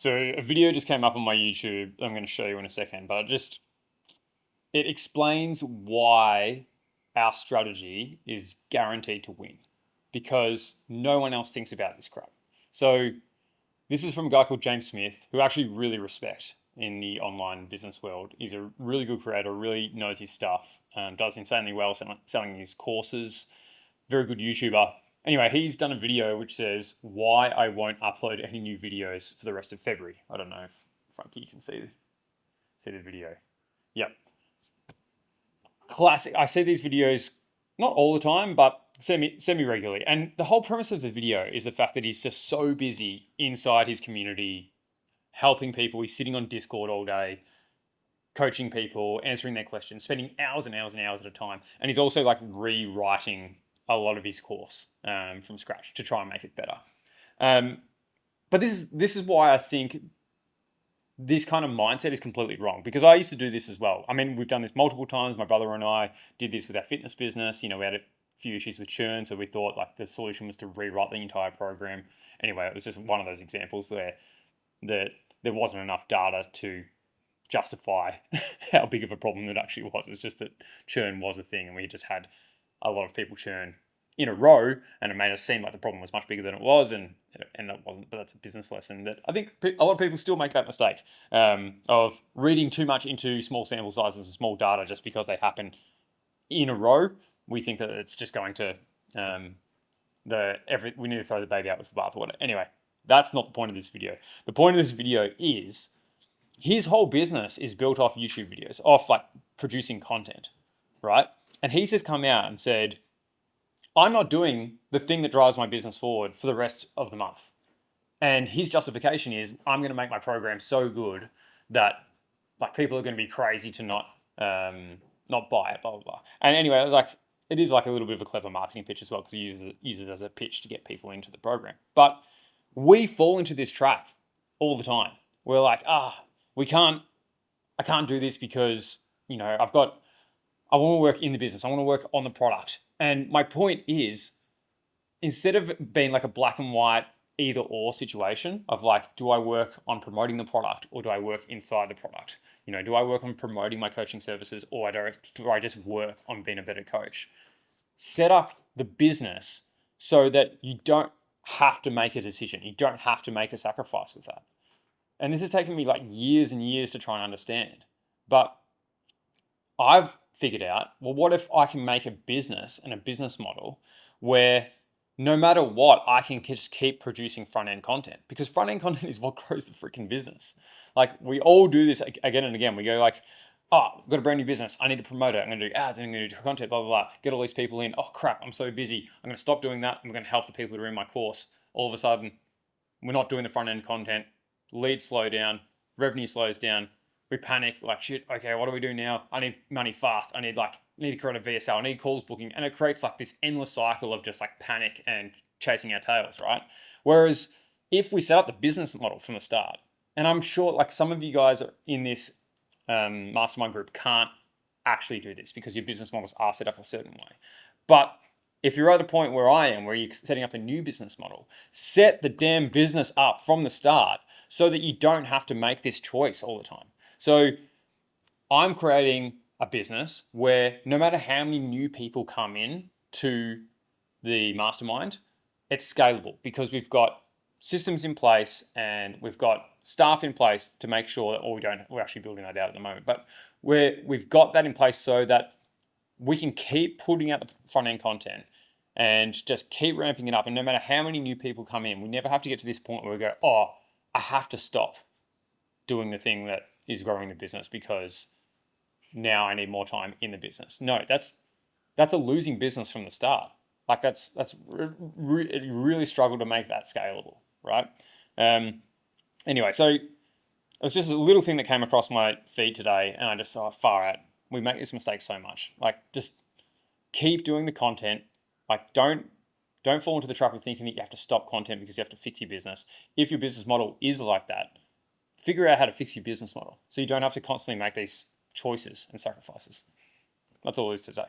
So a video just came up on my YouTube. I'm going to show you in a second, but it explains why our strategy is guaranteed to win because no one else thinks about this crap. So this is from a guy called James Smith, who I actually really respect in the online business world. He's a really good creator, really knows his stuff, does insanely well selling his courses, very good YouTuber. Anyway, he's done a video which says why I won't upload any new videos for the rest of February. I don't know if Frankie can see the video. Yep. Classic. I see these videos not all the time, but semi regularly. And the whole premise of the video is the fact that he's just so busy inside his community, helping people. He's sitting on Discord all day, coaching people, answering their questions, spending hours and hours and hours at a time. And he's also like rewriting a lot of his course from scratch to try and make it better. But this is why I think this kind of mindset is completely wrong, because I used to do this as well. I mean, we've done this multiple times. My brother and I did this with our fitness business. You know, we had a few issues with churn, so we thought like the solution was to rewrite the entire program. Anyway, it was just one of those examples where there wasn't enough data to justify how big of a problem it actually was. It's just that churn was a thing, and we just had a lot of people churn in a row, and it made us seem like the problem was much bigger than it was, and it wasn't. But that's a business lesson that I think a lot of people still make that mistake of reading too much into small sample sizes and small data just because they happen in a row. We think that it's just going to we need to throw the baby out with the bathwater. Anyway, that's not the point of this video. The point of this video is his whole business is built off YouTube videos, off like producing content, right? And he's just come out and said, I'm not doing the thing that drives my business forward for the rest of the month. And his justification is, I'm going to make my program so good that like people are going to be crazy to not buy it, blah blah blah. And anyway, like it is like a little bit of a clever marketing pitch as well, because he uses it as a pitch to get people into the program. But we fall into this trap all the time. We're like, I can't do this because I want to work in the business. I want to work on the product. And my point is, instead of being like a black and white either or situation of like, do I work on promoting the product or do I work inside the product? You know, do I work on promoting my coaching services or do I just work on being a better coach? Set up the business so that you don't have to make a decision. You don't have to make a sacrifice with that. And this has taken me like years and years to try and understand. But I've figured out, well, what if I can make a business and a business model where no matter what, I can just keep producing front end content, because front end content is what grows the freaking business. Like we all do this again and again. We go like, oh, I've got a brand new business. I need to promote it. I'm going to do ads and I'm going to do content, blah, blah, blah. Get all these people in. Oh crap, I'm so busy. I'm going to stop doing that. I'm going to help the people that are in my course. All of a sudden, we're not doing the front end content. Leads slow down. Revenue slows down. We panic, like shit, okay, what do we do now? I need money fast. I need to create a VSL. I need calls booking. And it creates like this endless cycle of just like panic and chasing our tails, right? Whereas if we set up the business model from the start, and I'm sure like some of you guys in this mastermind group can't actually do this because your business models are set up a certain way. But if you're at a point where I am, where you're setting up a new business model, set the damn business up from the start so that you don't have to make this choice all the time. So I'm creating a business where no matter how many new people come in to the mastermind, it's scalable because we've got systems in place and we've got staff in place to make sure that we're actually building that out at the moment. But we've got that in place so that we can keep putting out the front end content and just keep ramping it up. And no matter how many new people come in, we never have to get to this point where we go, oh, I have to stop doing the thing that is growing the business because now I need more time in the business. No, that's a losing business from the start. Like really struggle to make that scalable, right? Anyway, so it was just a little thing that came across my feed today, and I just thought, far out. We make this mistake so much. Like, just keep doing the content. Like, don't fall into the trap of thinking that you have to stop content because you have to fix your business. If your business model is like that, figure out how to fix your business model so you don't have to constantly make these choices and sacrifices. That's all it is today.